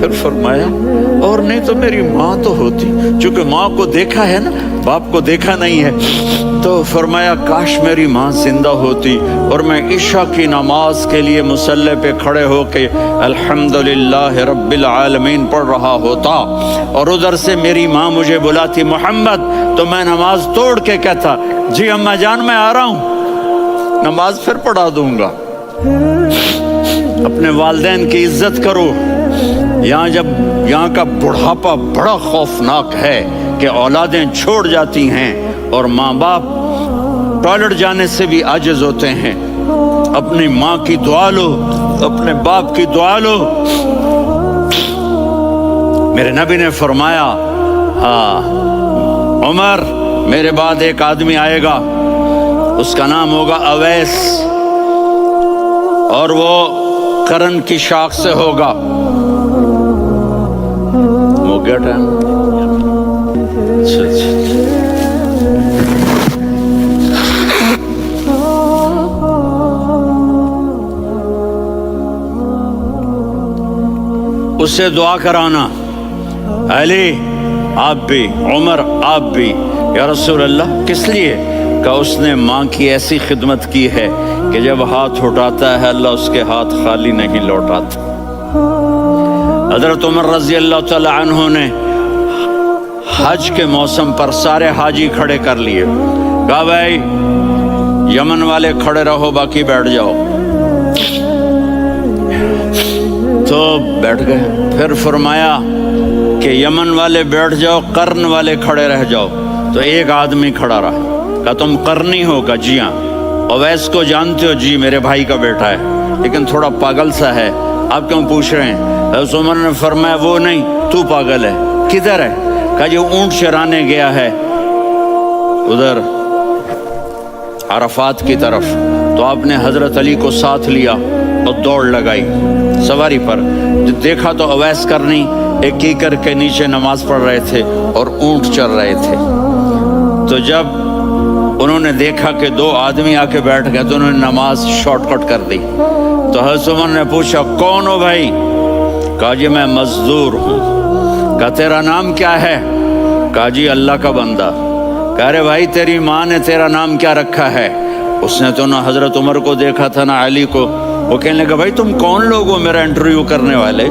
پھر فرمایا اور نہیں تو میری ماں تو ہوتی، چونکہ ماں کو دیکھا ہے نا، باپ کو دیکھا نہیں ہے، تو فرمایا کاش میری ماں زندہ ہوتی اور میں عشاء کی نماز کے لیے مصلی پہ کھڑے ہو کے الحمدللہ رب العالمین پڑھ رہا ہوتا، اور ادھر سے میری ماں مجھے بلاتی محمد، تو میں نماز توڑ کے کہتا جی اماں جان میں آ رہا ہوں، نماز پھر پڑھا دوں گا۔ اپنے والدین کی عزت کرو۔ یہاں کا بڑھاپا بڑا خوفناک ہے کہ اولادیں چھوڑ جاتی ہیں اور ماں باپ ٹوائلٹ جانے سے بھی عاجز ہوتے ہیں۔ اپنی ماں کی دعا لو، اپنے باپ کی دعا لو۔ میرے نبی نے فرمایا عمر میرے بعد ایک آدمی آئے گا، اس کا نام ہوگا اویس، اور وہ قرن کی شاخ سے ہوگا۔ ہو گیا ٹائم؟ اس سے دعا کرانا، علی آپ بھی، عمر آپ بھی۔ یا رسول اللہ کس لیے؟ کہ اس نے ماں کی ایسی خدمت کی ہے کہ جب ہاتھ اٹھاتا ہے اللہ اس کے ہاتھ خالی نہیں لوٹاتا۔ حضرت عمر رضی اللہ تعالی عنہ نے حج کے موسم پر سارے حاجی کھڑے کر لیے، کہا بھائی یمن والے کھڑے رہو باقی بیٹھ جاؤ، تو بیٹھ گئے۔ پھر فرمایا کہ یمن والے بیٹھ جاؤ، قرن والے کھڑے رہ جاؤ، تو ایک آدمی کھڑا رہا، کہا تم قرنی ہو؟ کہا جی ہاں۔ اویس کو جانتے ہو؟ جی میرے بھائی کا بیٹا ہے لیکن تھوڑا پاگل سا ہے، آپ کیوں پوچھ رہے ہیں؟ حضرت عمر نے فرمایا وہ نہیں، تو پاگل ہے۔ کدھر ہے؟ کہا جو اونٹ چرانے گیا ہے ادھر عرفات کی طرف۔ تو آپ نے حضرت علی کو ساتھ لیا اور دوڑ لگائی سواری پر، دیکھا تو اویس کرنی ایک کیکر کے نیچے نماز پڑھ رہے تھے اور اونٹ چر رہے تھے۔ تو جب انہوں نے دیکھا کہ دو آدمی آ کے بیٹھ گئے تو انہوں نے نماز شارٹ کٹ کر دی۔ تو حضرت عمر نے پوچھا کون ہو بھائی؟ کہا جی میں مزدور ہوں۔ کہا تیرا نام کیا ہے؟ کہا جی اللہ کا بندہ۔ کہا رے بھائی تیری ماں نے تیرا نام کیا رکھا ہے؟ اس نے تو نہ حضرت عمر کو دیکھا تھا نہ علی کو۔ وہ کہنے لگا بھائی تم کون لوگ ہو میرا انٹرویو کرنے والے؟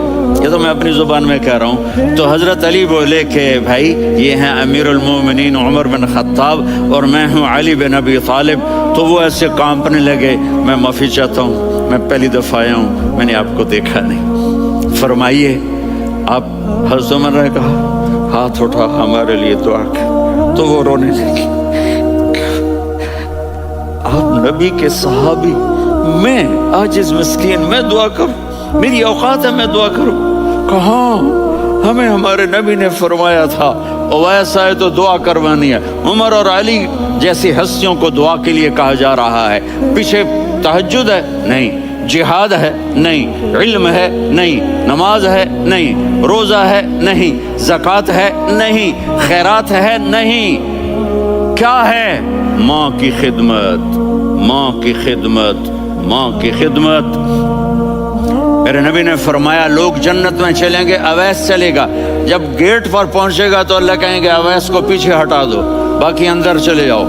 یہ تو میں اپنی زبان میں کہہ رہا ہوں۔ تو حضرت علی بولے کہ بھائی یہ ہیں امیر المومنین عمر بن خطاب اور میں ہوں علی بن ابی طالب۔ تو وہ ایسے کانپنے لگے، میں معافی چاہتا ہوں، میں پہلی دفعہ آیا ہوں، میں نے آپ کو دیکھا نہیں، فرمائیے آپ۔ حضرت عمر نے کہا ہاتھ اٹھا ہمارے لیے دعا کر، تو وہ رونے لگی۔ آپ نبی کے صحابی، میں عاجز مسکین، میں دعا کروں؟ میری اوقات ہے میں دعا کروں؟ کہاں، ہمیں ہمارے نبی نے فرمایا تھا اویس آئے تو دعا کروانی ہے۔ عمر اور علی جیسی ہستیوں کو دعا کے لیے کہا جا رہا ہے۔ پیچھے تہجد ہے؟ نہیں۔ جہاد ہے؟ نہیں۔ علم ہے؟ نہیں۔ نماز ہے؟ نہیں۔ روزہ ہے؟ نہیں۔ زکوٰۃ ہے؟ نہیں۔ خیرات ہے؟ نہیں۔ کیا ہے؟ ماں کی خدمت، ماں کی خدمت، ماں کی خدمت۔ میرے نبی نے فرمایا لوگ جنت میں چلیں گے، اویس چلے گا، جب گیٹ پر پہنچے گا تو اللہ کہیں گے اویس کو پیچھے ہٹا دو، باقی اندر چلے جاؤ۔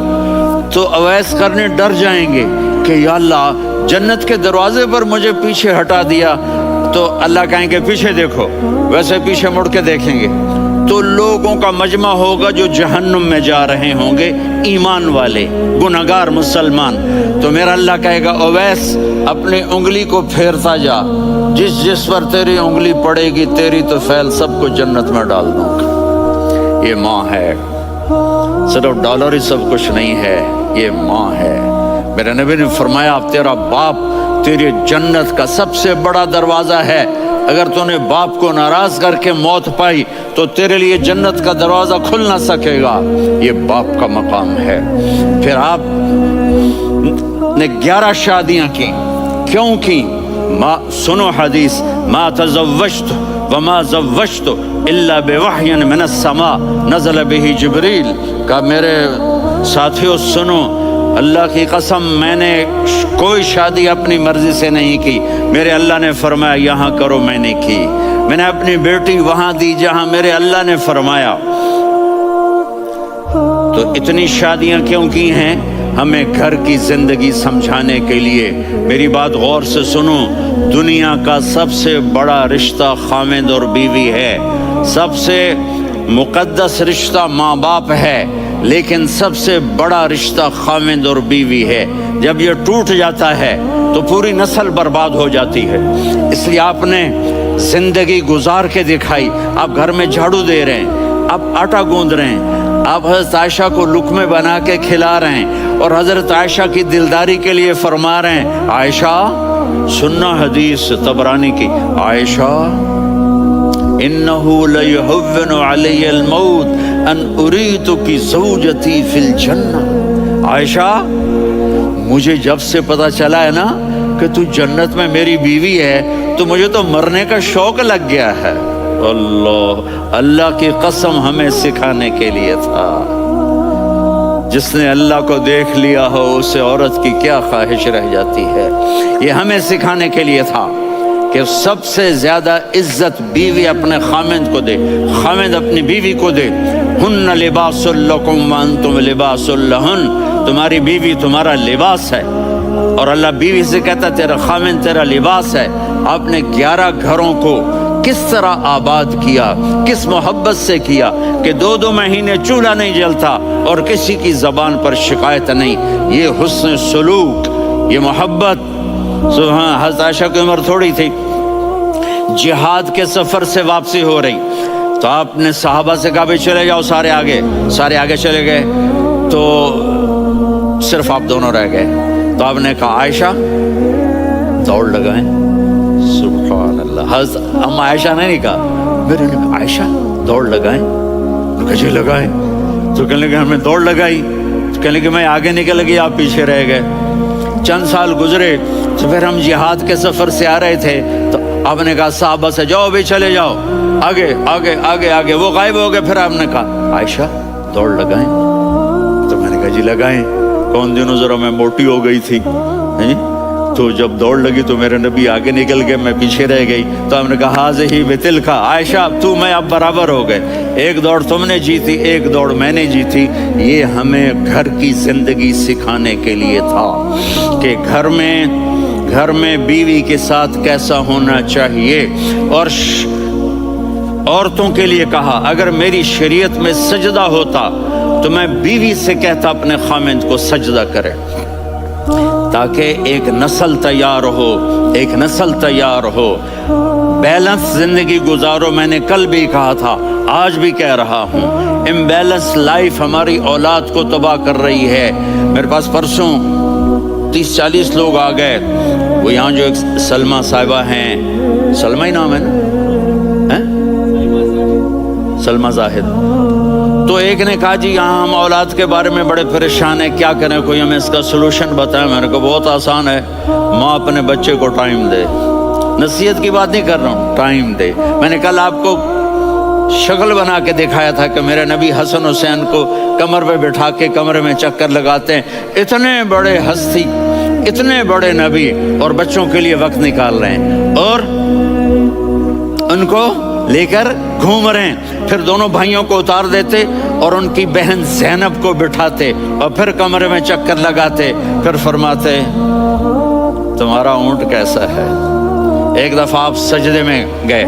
تو اویس کرنے ڈر جائیں گے کہ یا اللہ جنت کے دروازے پر مجھے پیچھے ہٹا دیا، تو اللہ کہیں گے پیچھے دیکھو، ویسے پیچھے مڑ کے دیکھیں گے تو لوگوں کا مجمع ہوگا جو جہنم میں جا رہے ہوں گے، ایمان والے، گنہگار مسلمان۔ تو میرا اللہ کہے گا اویس اپنی انگلی کو پھیرتا جا، جس جس پر تیری انگلی پڑے گی تیری تو فیل سب کو جنت میں ڈال دوں گا۔ یہ ماں ہے، صرف ڈالر ہی سب کچھ نہیں ہے، یہ ماں ہے۔ میرے نبی نے فرمایا اب تیرا باپ تیری جنت کا سب سے بڑا دروازہ ہے، اگر تو نے باپ کو ناراض کر کے موت پائی تو تیرے لیے جنت کا دروازہ کھل نہ سکے گا، یہ باپ کا مقام ہے۔ پھر آپ نے 11 شادیاں کی، کیوں کی؟ سنو حدیث، ما تزوجت وما زوجت الا بوحی من السماء نزل به جبریل۔ کہ میرے ساتھیوں سنو، اللہ کی قسم میں نے کوئی شادی اپنی مرضی سے نہیں کی، میرے اللہ نے فرمایا یہاں کرو، میں نے کی۔ میں نے اپنی بیٹی وہاں دی جہاں میرے اللہ نے فرمایا۔ تو اتنی شادیاں کیوں کی ہیں؟ ہمیں گھر کی زندگی سمجھانے کے لیے۔ میری بات غور سے سنو، دنیا کا سب سے بڑا رشتہ خاوند اور بیوی ہے، سب سے مقدس رشتہ ماں باپ ہے، لیکن سب سے بڑا رشتہ خاوند اور بیوی ہے۔ جب یہ ٹوٹ جاتا ہے تو پوری نسل برباد ہو جاتی ہے۔ اس لیے آپ نے زندگی گزار کے دکھائی۔ آپ گھر میں جھاڑو دے رہے ہیں، آپ آٹا گوندھ رہے ہیں، آپ حضرت عائشہ کو لقمے بنا کے کھلا رہے ہیں، اور حضرت عائشہ کی دلداری کے لیے فرما رہے ہیں عائشہ، سننا حدیث طبرانی کی، عائشہ انہو لیہون علی الموت ان اریتک زوجتی فی الجنہ۔ عائشہ مجھے جب سے پتا چلا ہے نا کہ تو جنت میں میری بیوی ہے تو مجھے تو مرنے کا شوق لگ گیا ہے۔ اللہ کی قسم ہمیں سکھانے کے لیے تھا۔ جس نے اللہ کو دیکھ لیا ہو اسے عورت کی کیا خواہش رہ جاتی ہے۔ یہ ہمیں سکھانے کے لیے تھا کہ سب سے زیادہ عزت بیوی اپنے خاوند کو دے، خاوند اپنی بیوی کو دے۔ ہن لباس لکم وانتم لباس لہن، تمہاری بیوی تمہارا لباس ہے، اور اللہ بیوی سے کہتا تیرا خاوند تیرا لباس ہے۔ آپ نے 11 گھروں کو کس طرح آباد کیا، کس محبت سے کیا کہ 2 مہینے چولہا نہیں جلتا اور کسی کی زبان پر شکایت نہیں۔ یہ حسن سلوک، یہ محبت۔ حضرت عائشہ کی عمر تھوڑی تھی، جہاد کے سفر سے واپسی ہو رہی، تو آپ نے صحابہ سے کہا بھی چلے جاؤ سارے آگے چلے گئے، تو صرف آپ دونوں رہ گئے۔ تو آپ نے کہا عائشہ دوڑ لگائیں۔ سبحان اللہ، حضرت اما عائشہ نے نہیں کہا، میرے نے کہا عائشہ دوڑ لگائیں، کجے لگائیں؟ تو کہنے لگے ہمیں دوڑ لگائی، تو کہنے لگے میں آگے نکل گئی، آپ پیچھے رہ گئے۔ چند سال گزرے تو پھر ہم جہاد کے سفر سے آ رہے تھے، تو آپ نے کہا صحابہ سے جاؤ بھی چلے جاؤ آگے آگے آگے آگے، وہ غائب ہو گئے۔ پھر آپ نے کہا عائشہ دوڑ لگائیں، تو میں نے کہا جی لگائیں۔ کون دنوں ذرا میں موٹی ہو گئی تھی، تو جب دوڑ لگی تو میرے نبی آگے نکل گئے، میں پیچھے رہ گئی۔ تو ہم نے کہا ہاذہ بتلک، عائشہ تو میں اب برابر ہو گئے، ایک دوڑ تم نے جیتی، ایک دوڑ میں نے جیتی۔ یہ ہمیں گھر کی زندگی سکھانے کے لیے تھا کہ گھر میں بیوی کے ساتھ کیسا ہونا چاہیے۔ اور عورتوں کے لیے کہا اگر میری شریعت میں سجدہ ہوتا تو میں بیوی سے کہتا اپنے خاوند کو سجدہ کرے، تاکہ ایک نسل تیار ہو، بیلنس زندگی گزارو۔ میں نے کل بھی کہا تھا، آج بھی کہہ رہا ہوں، امبیلنس لائف ہماری اولاد کو تباہ کر رہی ہے۔ میرے پاس پرسوں 30-40 لوگ آ گئے، وہ یہاں جو ایک سلمہ صاحبہ ہیں، سلمہ ہی نام ہے نا، سلمہ زاہد، تو ایک نے کہا جی یہاں ہم اولاد کے بارے میں بڑے پریشان ہیں، کیا کریں، کوئی ہمیں اس کا سلوشن بتائیں۔ میں نے کہا بہت آسان ہے، ماں اپنے بچے کو ٹائم دے، نصیحت کی بات نہیں کر رہا ہوں، ٹائم دے۔ میں نے کل آپ کو شکل بنا کے دکھایا تھا کہ میرے نبی حسن حسین کو کمر پہ بٹھا کے کمرے میں چکر لگاتے ہیں۔ اتنے بڑے ہستی، اتنے بڑے نبی، اور بچوں کے لیے وقت نکال رہے ہیں اور ان کو لے کر گھوم رہے ہیں۔ پھر دونوں بھائیوں کو اتار دیتے اور ان کی بہن زینب کو بٹھاتے اور پھر کمرے میں چکر لگاتے، پھر فرماتے تمہارا اونٹ کیسا ہے۔ ایک دفعہ آپ سجدے میں گئے،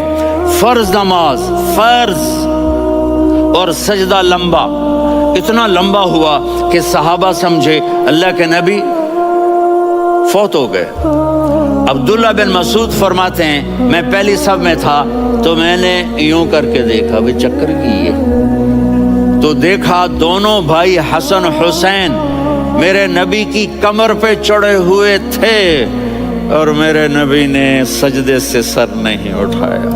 فرض نماز، فرض، اور سجدہ لمبا، اتنا لمبا ہوا کہ صحابہ سمجھے اللہ کے نبی فوت ہو گئے۔ عبداللہ بن مسعود فرماتے ہیں میں پہلی صف میں تھا تو میں نے یوں کر کے دیکھا، بھی چکر کی ہے، تو دیکھا دونوں بھائی حسن حسین میرے نبی کی کمر پہ چڑھے ہوئے تھے اور میرے نبی نے سجدے سے سر نہیں اٹھایا۔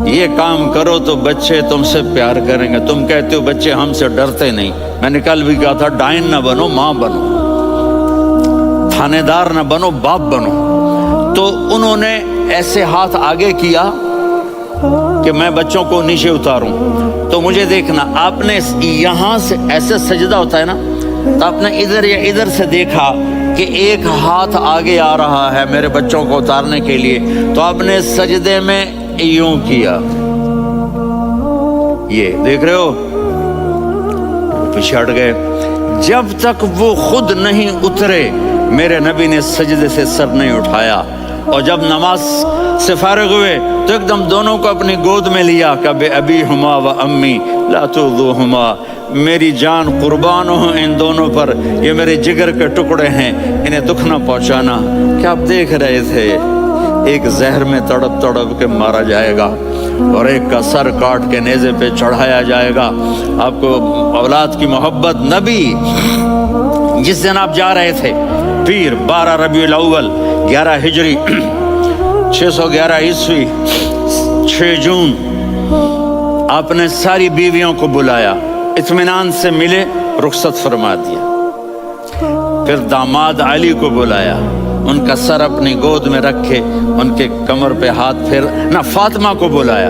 یہ کام کرو تو بچے تم سے پیار کریں گے۔ تم کہتے ہو بچے ہم سے ڈرتے نہیں، میں نے کل بھی کہا تھا ڈائن نہ بنو، ماں بنو، تھانے دار نہ بنو، باپ بنو۔ تو انہوں نے ایسے ہاتھ آگے کیا کہ میں بچوں کو نیچے اتاروں، تو مجھے دیکھنا، آپ نے یہاں سے ایسے سجدہ ہوتا ہے نا، تو آپ نے ادھر یا ادھر سے دیکھا کہ ایک ہاتھ آگے آ رہا ہے میرے بچوں کو اتارنے کے لیے، تو آپ نے سجدے میں یوں کیا، یہ دیکھ رہے ہو، پیچھے ہٹ گئے۔ جب تک وہ خود نہیں اترے میرے نبی نے سجدے سے سر نہیں اٹھایا، اور جب نماز سے فارغ ہوئے تو ایک دم دونوں کو اپنی گود میں لیا کہ بے ابی ہما و امی لا تؤذوہما، میری جان قربان ہو ان دونوں پر، یہ میرے جگر کے ٹکڑے ہیں، انہیں دکھ نہ پہنچانا۔ کیا آپ دیکھ رہے تھے؟ ایک زہر میں تڑپ تڑپ کے مارا جائے گا اور ایک کا سر کاٹ کے نیزے پہ چڑھایا جائے گا۔ آپ کو اولاد کی محبت، نبی جس دن آپ جا رہے تھے پیر 12 ربیع الاول 11 ہجری 611 عیسوی 6 جون، آپ نے ساری بیویوں کو بلایا، اطمینان سے ملے، رخصت فرما دیا۔ پھر داماد علی کو بلایا، ان کا سر اپنی گود میں رکھے، ان کے کمر پہ ہاتھ پھیر نہ، فاطمہ کو بلایا،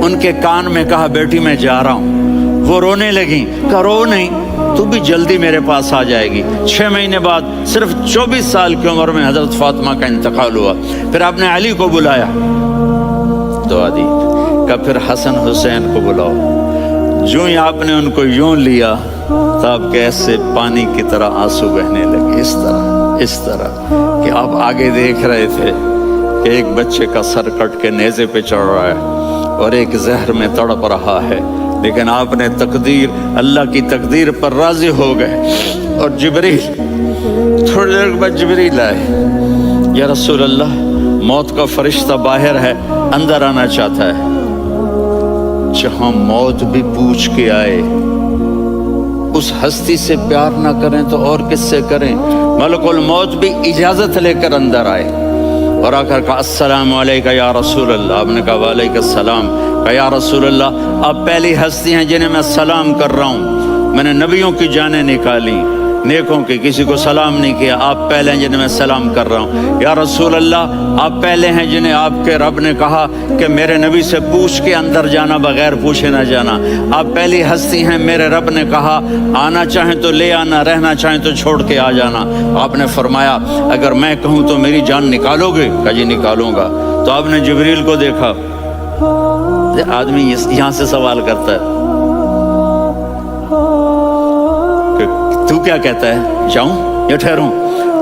ان کے کان میں کہا بیٹی میں جا رہا ہوں۔ وہ رونے لگیں، کہا رو نہیں، تو بھی جلدی میرے پاس آ جائے گی۔ 6 مہینے بعد صرف 24 سال کی عمر میں حضرت فاطمہ کا انتقال ہوا۔ پھر آپ نے علی کو بلایا، دعا دی، کہ پھر حسن حسین کو بلاؤ۔ جو ہی آپ نے ان کو یوں لیا تو آپ کے ایسے پانی کی طرح آنسو بہنے لگے، اس طرح کہ آپ آگے دیکھ رہے تھے کہ ایک بچے کا سر کٹ کے نیزے پہ چڑھ رہا ہے اور ایک زہر میں تڑپ رہا ہے، لیکن آپ نے تقدیر، اللہ کی تقدیر پر راضی ہو گئے۔ اور جبریل تھوڑی دیر بعد جبریل آئے، یا رسول اللہ موت کا فرشتہ باہر ہے، اندر آنا چاہتا ہے۔ جہاں موت بھی پوچھ کے آئے، اس ہستی سے پیار نہ کریں تو اور کس سے کریں؟ ملک الموت بھی اجازت لے کر اندر آئے اور آ کر کہا السلام علیکہ یا رسول اللہ۔ آپ نے کہا وعلیکم السلام۔ کہا یا رسول اللہ آپ پہلی ہستی ہیں جنہیں میں سلام کر رہا ہوں، میں نے نبیوں کی جانیں نکالی، نیکوں کی، کسی کو سلام نہیں کیا، آپ پہلے ہیں جنہیں میں سلام کر رہا ہوں۔ یا رسول اللہ آپ پہلے ہیں جنہیں آپ کے رب نے کہا کہ میرے نبی سے پوچھ کے اندر جانا، بغیر پوچھے نہ جانا۔ آپ پہلی ہستی ہیں، میرے رب نے کہا آنا چاہیں تو لے آنا، رہنا چاہیں تو چھوڑ کے آ جانا۔ آپ نے فرمایا اگر میں کہوں تو میری جان نکالو گے؟ کہا جی نکالوں گا۔ تو آپ نے جبریل کو دیکھا، آدمی یہاں سے سوال کرتا ہے تو کیا کہتا ہے، جاؤں یا ٹھہروں؟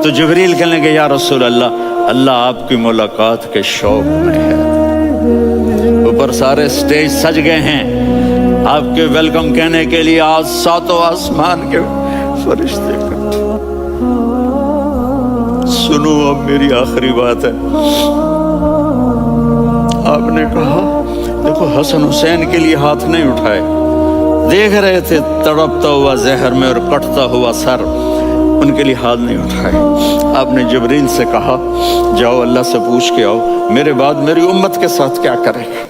تو جبریل کہنے لگے یا رسول اللہ، اللہ آپ کی ملاقات کے شوق میں ہے۔ اوپر سارے سٹیج سج گئے ہیں آپ کے ویلکم کہنے کے لیے، آج 7 آسمان کے فرشتے اکٹھے۔ سنو اب میری آخری بات ہے۔ آپ نے کہا دیکھو حسن حسین کے لیے ہاتھ نہیں اٹھائے، دیکھ رہے تھے تڑپتا ہوا زہر میں اور کٹتا ہوا سر، ان کے لیے ہاتھ نہیں اٹھائے۔ آپ نے جبریل سے کہا جاؤ اللہ سے پوچھ کے آؤ میرے بعد میری امت کے ساتھ کیا کرے گا۔